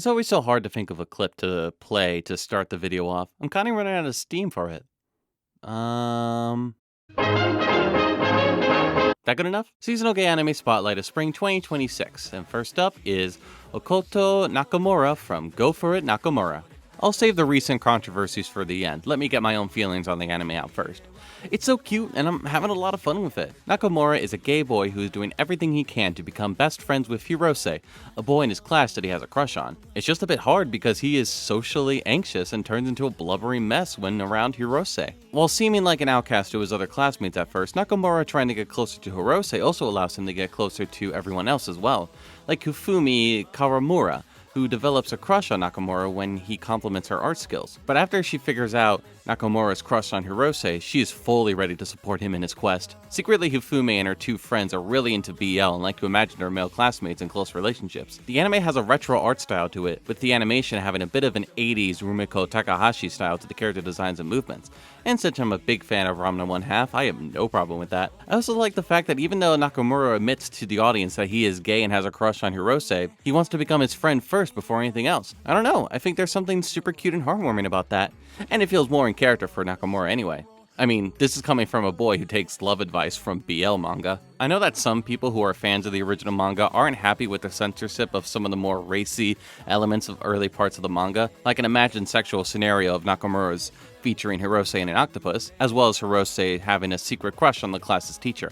It's always so hard to think of a clip to play to start the video off. I'm kind of running out of steam for it. That good enough? Seasonal Gay Anime Spotlight of Spring 2026. And first up is Okoto Nakamura from Go For It Nakamura. I'll save the recent controversies for the end. Let me get my own feelings on the anime out first. It's so cute, and I'm having a lot of fun with it. Nakamura is a gay boy who is doing everything he can to become best friends with Hirose, a boy in his class that he has a crush on. It's just a bit hard because he is socially anxious and turns into a blubbery mess when around Hirose. While seeming like an outcast to his other classmates at first, Nakamura trying to get closer to Hirose also allows him to get closer to everyone else as well, like Kufumi Kawamura, who develops a crush on Nakamura when he compliments her art skills. But after she figures out Nakamura's crush on Hirose, she is fully ready to support him in his quest. Secretly, Hifumi and her two friends are really into BL and like to imagine their male classmates in close relationships. The anime has a retro art style to it, with the animation having a bit of an 80s Rumiko Takahashi style to the character designs and movements. And since I'm a big fan of Ramna 1/2, I have no problem with that. I also like the fact that even though Nakamura admits to the audience that he is gay and has a crush on Hirose, he wants to become his friend first before anything else. I don't know, I think there's something super cute and heartwarming about that, and it feels more in character for Nakamura anyway. I mean, this is coming from a boy who takes love advice from BL manga. I know that some people who are fans of the original manga aren't happy with the censorship of some of the more racy elements of early parts of the manga, like an imagined sexual scenario of Nakamura's featuring Hirose and an octopus, as well as Hirose having a secret crush on the class's teacher.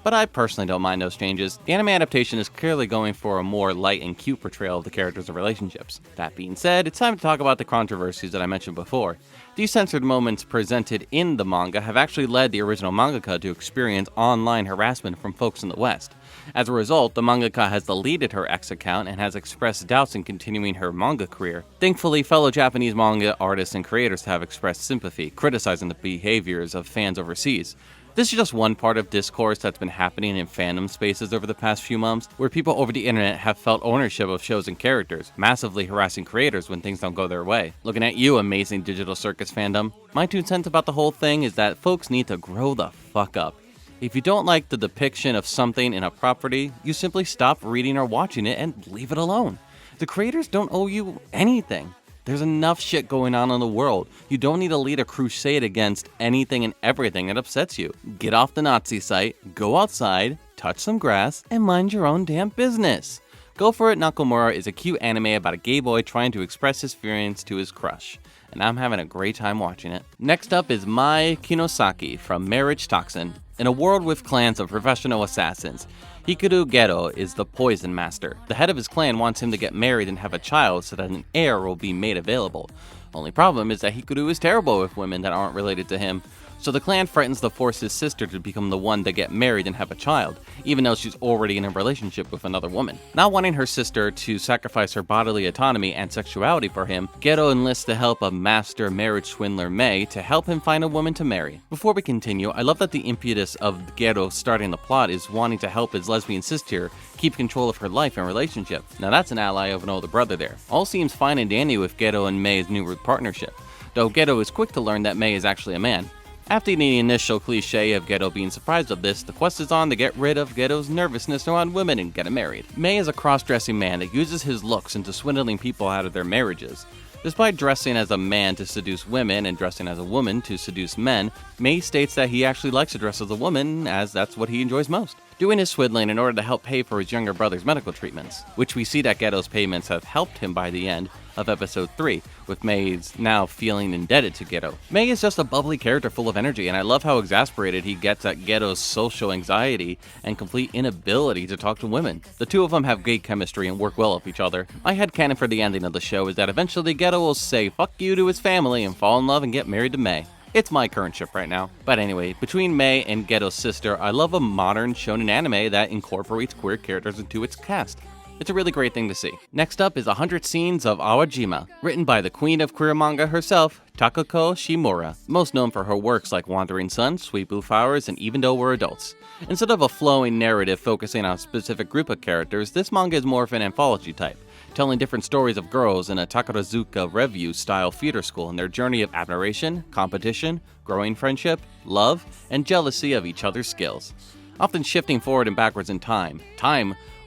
But I personally don't mind those changes. The anime adaptation is clearly going for a more light and cute portrayal of the characters and relationships. That being said, it's time to talk about the controversies that I mentioned before. These censored moments presented in the manga have actually led the original mangaka to experience online harassment from folks in the West. As a result, the mangaka has deleted her X account and has expressed doubts in continuing her manga career. Thankfully, fellow Japanese manga artists and creators have expressed sympathy, criticizing the behaviors of fans overseas. This is just one part of discourse that's been happening in fandom spaces over the past few months, where people over the internet have felt ownership of shows and characters, massively harassing creators when things don't go their way. Looking at you, amazing digital circus fandom. My 2 cents about the whole thing is that folks need to grow the fuck up. If you don't like the depiction of something in a property, you simply stop reading or watching it and leave it alone. The creators don't owe you anything. There's enough shit going on in the world. You don't need to lead a crusade against anything and everything that upsets you. Get off the Nazi site, go outside, touch some grass, and mind your own damn business. Go For It Nakamura is a cute anime about a gay boy trying to express his feelings to his crush, and I'm having a great time watching it. Next up is Mai Kinosaki from MARRIAGETOXIN. In a world with clans of professional assassins, Hikaru Gero is the poison master. The head of his clan wants him to get married and have a child so that an heir will be made available. Only problem is that Hikaru is terrible with women that aren't related to him, so the clan threatens to force his sister to become the one to get married and have a child, even though she's already in a relationship with another woman. Not wanting her sister to sacrifice her bodily autonomy and sexuality for him, Gero enlists the help of master marriage swindler Mei to help him find a woman to marry. Before we continue, I love that the impetus of Gero starting the plot is wanting to help his lesbian sister keep control of her life and relationship. Now that's an ally of an older brother there. All seems fine and dandy with Gero and Mei's new partnership, though Gero is quick to learn that Mei is actually a man. After the initial cliche of Gero being surprised of this, the quest is on to get rid of Gero's nervousness around women and get him married. Mei is a cross-dressing man that uses his looks into swindling people out of their marriages. Despite dressing as a man to seduce women and dressing as a woman to seduce men, Mei states that he actually likes to dress as a woman, as that's what he enjoys most, doing his swindling in order to help pay for his younger brother's medical treatments, which we see that Gero's payments have helped him by the end of episode 3, with Mei's now feeling indebted to Gero. Mei is just a bubbly character full of energy, and I love how exasperated he gets at Gero's social anxiety and complete inability to talk to women. The two of them have great chemistry and work well with each other. My headcanon for the ending of the show is that eventually Gero will say fuck you to his family and fall in love and get married to Mei. It's my current ship right now. But anyway, between Mei and Gero's sister, I love a modern shonen anime that incorporates queer characters into its cast. It's a really great thing to see. Next up is 100 Scenes of AWAJIMA, written by the queen of queer manga herself, Takako Shimura, most known for her works like Wandering Sun, Sweet Blue Flowers, and Even Though We're Adults. Instead of a flowing narrative focusing on a specific group of characters, this manga is more of an anthology type, telling different stories of girls in a Takarazuka revue-style theater school and their journey of admiration, competition, growing friendship, love, and jealousy of each other's skills. Often shifting forward and backwards in time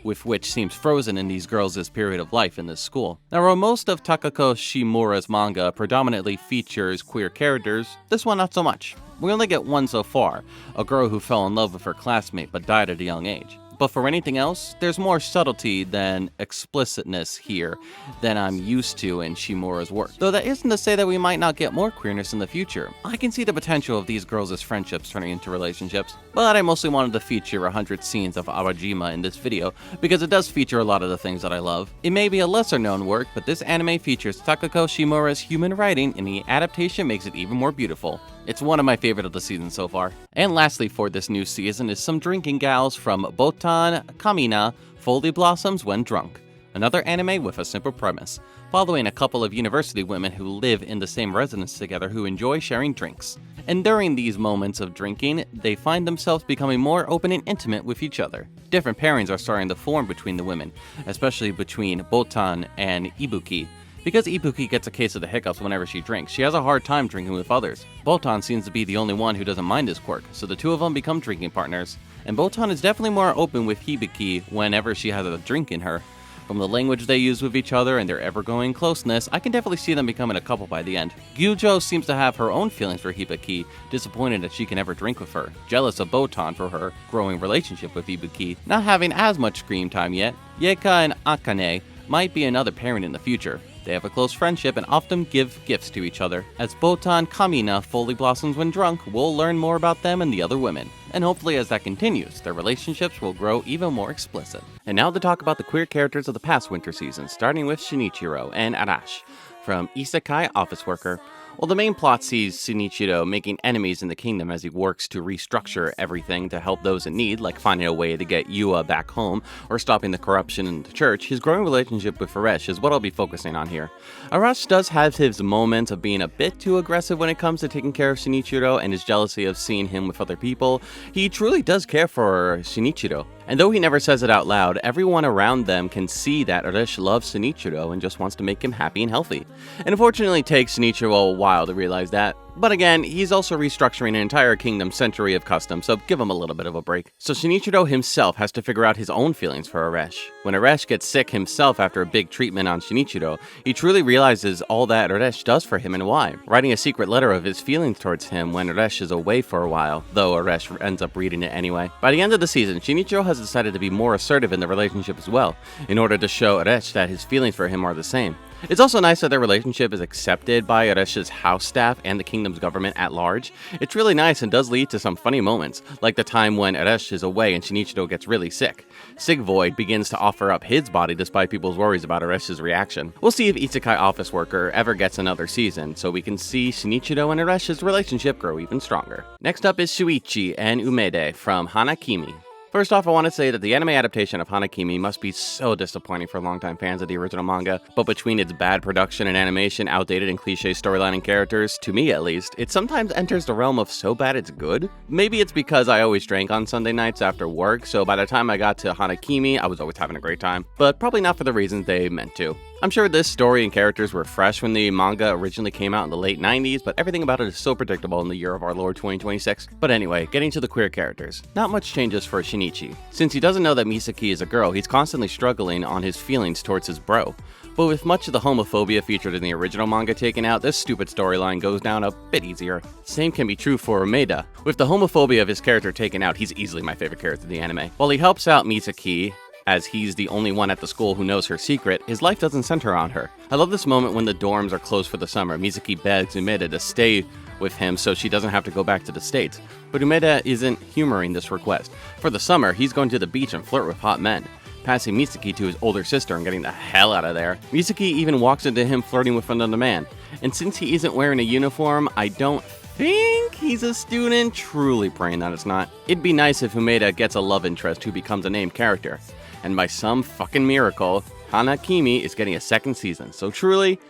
with which seems frozen in these girls' period of life in this school. Now, while most of Takako Shimura's manga predominantly features queer characters, this one not so much. We only get one so far, a girl who fell in love with her classmate but died at a young age. But for anything else, there's more subtlety than explicitness here than I'm used to in Shimura's work. Though that isn't to say that we might not get more queerness in the future. I can see the potential of these girls as friendships turning into relationships, but I mostly wanted to feature 100 scenes of AWAJIMA in this video because it does feature a lot of the things that I love. It may be a lesser known work, but this anime features Takako Shimura's human writing and the adaptation makes it even more beautiful. It's one of my favorite of the season so far. And lastly for this new season is some drinking gals from Botan, Kamiina, Folly Blossoms When Drunk. Another anime with a simple premise, following a couple of university women who live in the same residence together who enjoy sharing drinks. And during these moments of drinking, they find themselves becoming more open and intimate with each other. Different pairings are starting to form between the women, especially between Botan and Ibuki. Because Ibuki gets a case of the hiccups whenever she drinks, she has a hard time drinking with others. Botan seems to be the only one who doesn't mind this quirk, so the two of them become drinking partners. And Botan is definitely more open with Ibuki whenever she has a drink in her. From the language they use with each other and their ever-growing closeness, I can definitely see them becoming a couple by the end. Gyujo seems to have her own feelings for Ibuki, disappointed that she can never drink with her, jealous of Botan for her growing relationship with Ibuki, not having as much screen time yet. Yeka and Akane might be another pairing in the future. They have a close friendship and often give gifts to each other. As Botan Kamiina fully blossoms when drunk, we'll learn more about them and the other women. And hopefully as that continues, their relationships will grow even more explicit. And now to talk about the queer characters of the past winter season, starting with Shinichiro and Arashi from Isekai Office Worker. Well, the main plot sees Shinichiro making enemies in the kingdom as he works to restructure everything to help those in need, like finding a way to get Yua back home or stopping the corruption in the church. His growing relationship with Arashi is what I'll be focusing on here. Arashi does have his moments of being a bit too aggressive when it comes to taking care of Shinichiro and his jealousy of seeing him with other people. He truly does care for Shinichiro. And though he never says it out loud, everyone around them can see that Arashi loves Shinichiro and just wants to make him happy and healthy. And unfortunately it takes Shinichiro a while to realize that. But again, he's also restructuring an entire kingdom's century of customs, so give him a little bit of a break. So Shinichiro himself has to figure out his own feelings for Arashi. When Arashi gets sick himself after a big treatment on Shinichiro, he truly realizes all that Arashi does for him and why, writing a secret letter of his feelings towards him when Arashi is away for a while, though Arashi ends up reading it anyway. By the end of the season, Shinichiro has decided to be more assertive in the relationship as well, in order to show Arashi that his feelings for him are the same. It's also nice that their relationship is accepted by Arashi's house staff and the kingdom's government at large. It's really nice and does lead to some funny moments, like the time when Arashi is away and Shinichiro gets really sick. Sigvoid begins to offer up his body despite people's worries about Arashi's reaction. We'll see if Isekai Office Worker ever gets another season, so we can see Shinichiro and Arashi's relationship grow even stronger. Next up is Shuichi and Umede from Hana-Kimi. First off, I want to say that the anime adaptation of Hana-Kimi must be so disappointing for longtime fans of the original manga, but between its bad production and animation, outdated and cliché storyline and characters, to me at least, it sometimes enters the realm of so bad it's good. Maybe it's because I always drank on Sunday nights after work, so by the time I got to Hana-Kimi, I was always having a great time, but probably not for the reasons they meant to. I'm sure this story and characters were fresh when the manga originally came out in the late 90s, but everything about it is so predictable in the year of our Lord 2026. But anyway, getting to the queer characters. Not much changes for Shinichi. Since he doesn't know that Misaki is a girl, he's constantly struggling on his feelings towards his bro. But with much of the homophobia featured in the original manga taken out, this stupid storyline goes down a bit easier. Same can be true for Umeda. With the homophobia of his character taken out, he's easily my favorite character in the anime. While he helps out Misaki, as he's the only one at the school who knows her secret, his life doesn't center on her. I love this moment when the dorms are closed for the summer. Misaki begs Umeda to stay with him so she doesn't have to go back to the States. But Umeda isn't humoring this request. For the summer, he's going to the beach and flirt with hot men, passing Misaki to his older sister and getting the hell out of there. Misaki even walks into him flirting with another man. And since he isn't wearing a uniform, I don't think he's a student, truly praying that it's not. It'd be nice if Umeda gets a love interest who becomes a named character. And by some fucking miracle, Hana-Kimi is getting a second season, so truly,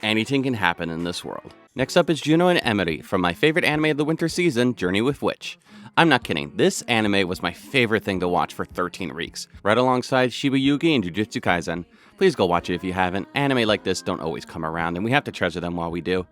anything can happen in this world. Next up is Juno and Emery from my favorite anime of the winter season, Journey with Witch. I'm not kidding, this anime was my favorite thing to watch for 13 weeks, right alongside Shiba Yugi and Jujutsu Kaisen. Please go watch it if you haven't. Anime like this don't always come around, and we have to treasure them while we do.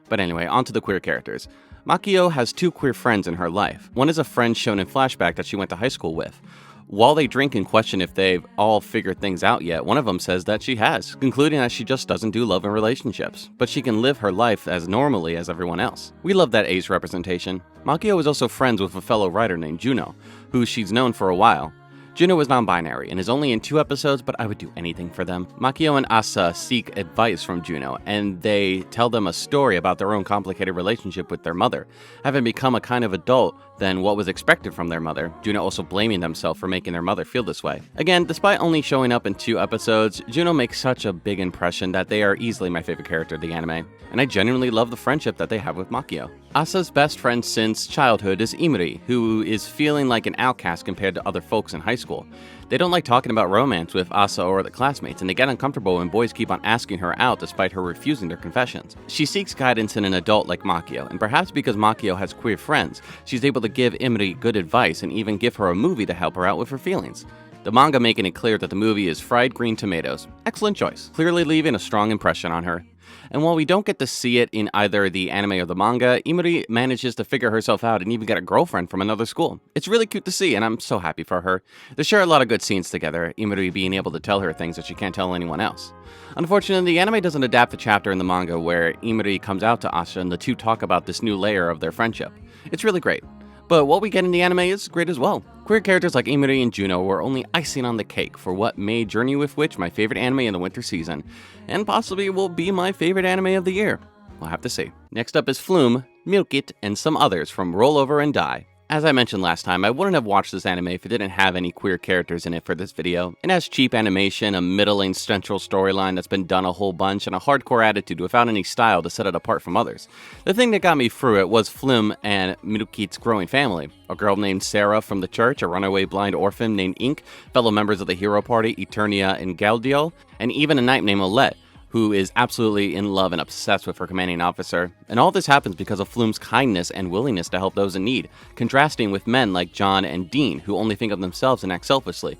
But anyway, on to the queer characters. Makio has two queer friends in her life. One is a friend shown in flashback that she went to high school with, While they drink and question if they've all figured things out yet, one of them says that she has, concluding that she just doesn't do love and relationships, but she can live her life as normally as everyone else. We love that ace representation. Makio is also friends with a fellow writer named Juno, who she's known for a while. Juno is non-binary and is only in 2 episodes, but I would do anything for them. Makio and Asa seek advice from Juno, and they tell them a story about their own complicated relationship with their mother, having become a kind of adult than what was expected from their mother, Juno also blaming themselves for making their mother feel this way. Again, despite only showing up in 2 episodes, Juno makes such a big impression that they are easily my favorite character of the anime, and I genuinely love the friendship that they have with Makio. Asa's best friend since childhood is Imuri, who is feeling like an outcast compared to other folks in high school. They don't like talking about romance with Asa or the classmates, and they get uncomfortable when boys keep on asking her out despite her refusing their confessions. She seeks guidance in an adult like Makio, and perhaps because Makio has queer friends, she's able to give Imuri good advice and even give her a movie to help her out with her feelings. The manga making it clear that the movie is Fried Green Tomatoes. Excellent choice, clearly leaving a strong impression on her. And while we don't get to see it in either the anime or the manga, Imuri manages to figure herself out and even get a girlfriend from another school. It's really cute to see, and I'm so happy for her. They share a lot of good scenes together, Imuri being able to tell her things that she can't tell anyone else. Unfortunately, the anime doesn't adapt the chapter in the manga where Imuri comes out to Asa and the two talk about this new layer of their friendship. It's really great. But what we get in the anime is great as well. Queer characters like Imuri and Juno were only icing on the cake for what made Journey with Witch my favorite anime in the winter season, and possibly will be my favorite anime of the year. We'll have to see. Next up is Flume, Milk It, and some others from Roll Over and Die. As I mentioned last time, I wouldn't have watched this anime if it didn't have any queer characters in it for this video. It has cheap animation, a middling central storyline that's been done a whole bunch, and a hardcore attitude without any style to set it apart from others. The thing that got me through it was Flume and Milukit's growing family. A girl named Sarah from the church, a runaway blind orphan named Ink, fellow members of the hero party Eternia and Gaudio, and even a knight named Olette, who is absolutely in love and obsessed with her commanding officer. And all this happens because of Flume's kindness and willingness to help those in need, contrasting with men like John and Dean, who only think of themselves and act selfishly.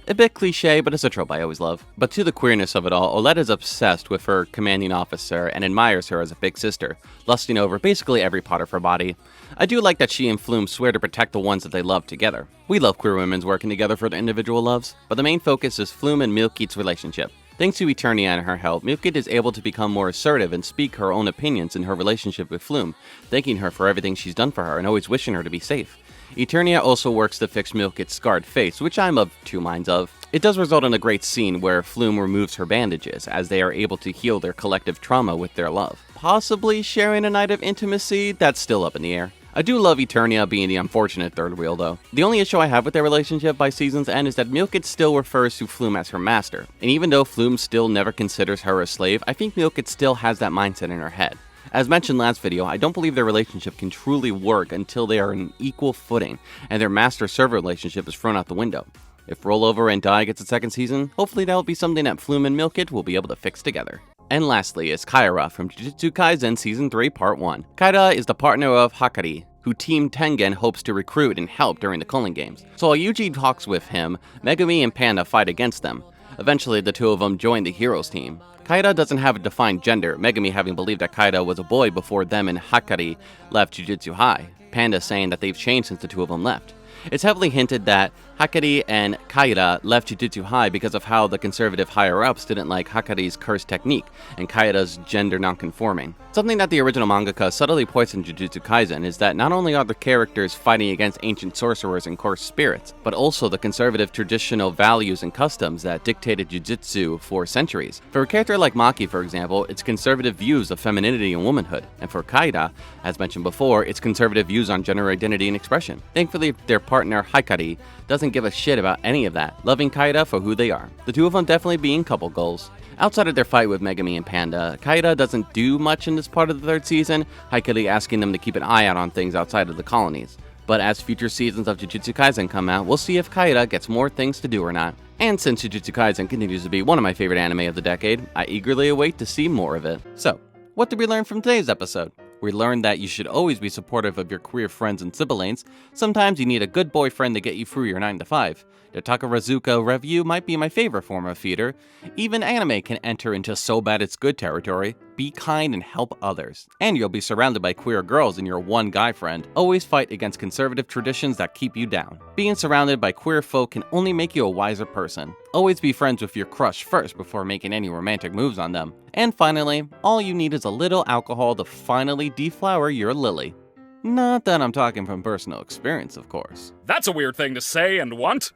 A bit cliche, but it's a trope I always love. But to the queerness of it all, Olette is obsessed with her commanding officer and admires her as a big sister, lusting over basically every part of her body. I do like that she and Flume swear to protect the ones that they love together. We love queer women's working together for their individual loves, but the main focus is Flume and Milkit's relationship. Thanks to Eternia and her help, Milkit is able to become more assertive and speak her own opinions in her relationship with Flume, thanking her for everything she's done for her and always wishing her to be safe. Eternia also works to fix Milkit's scarred face, which I'm of 2 minds of. It does result in a great scene where Flume removes her bandages, as they are able to heal their collective trauma with their love. Possibly sharing a night of intimacy, that's still up in the air. I do love Eternia being the unfortunate third wheel though. The only issue I have with their relationship by season's end is that Milkit still refers to Flume as her master, and even though Flume still never considers her a slave, I think Milkit still has that mindset in her head. As mentioned last video, I don't believe their relationship can truly work until they are on equal footing, and their master-servant relationship is thrown out the window. If Roll Over and Die gets a 2nd season, hopefully that will be something that Flume and Milkit will be able to fix together. And lastly is Kaira from Jujutsu Kaisen Season 3 Part 1. Kaira is the partner of Hakari, who Team Tengen hopes to recruit and help during the Culling Games. So while Yuji talks with him, Megumi and Panda fight against them. Eventually, the two of them join the heroes team. Kaira doesn't have a defined gender, Megumi having believed that Kaira was a boy before them and Hakari left Jujutsu High, Panda saying that they've changed since the two of them left. It's heavily hinted that Hakari and Kaira left Jujutsu High because of how the conservative higher-ups didn't like Hakari's curse technique and Kaira's gender non-conforming. Something that the original mangaka subtly points in Jujutsu Kaisen is that not only are the characters fighting against ancient sorcerers and cursed spirits, but also the conservative traditional values and customs that dictated Jujutsu for centuries. For a character like Maki, for example, it's conservative views of femininity and womanhood, and for Kaira, as mentioned before, it's conservative views on gender identity and expression. Thankfully, their partner Hakari doesn't give a shit about any of that, loving Kaira for who they are. The two of them definitely being couple goals. Outside of their fight with Megumi and Panda, Kaira doesn't do much in this part of the 3rd season, Hakari asking them to keep an eye out on things outside of the colonies. But as future seasons of Jujutsu Kaisen come out, we'll see if Kaira gets more things to do or not. And since Jujutsu Kaisen continues to be one of my favorite anime of the decade, I eagerly await to see more of it. So, what did we learn from today's episode? We learned that you should always be supportive of your queer friends and siblings. Sometimes you need a good boyfriend to get you through your 9 to 5. The Takarazuka review might be my favorite form of theater. Even anime can enter into so bad it's good territory. Be kind and help others. And you'll be surrounded by queer girls and your one guy friend. Always fight against conservative traditions that keep you down. Being surrounded by queer folk can only make you a wiser person. Always be friends with your crush first before making any romantic moves on them. And finally, all you need is a little alcohol to finally deflower your lily. Not that I'm talking from personal experience, of course. That's a weird thing to say and want.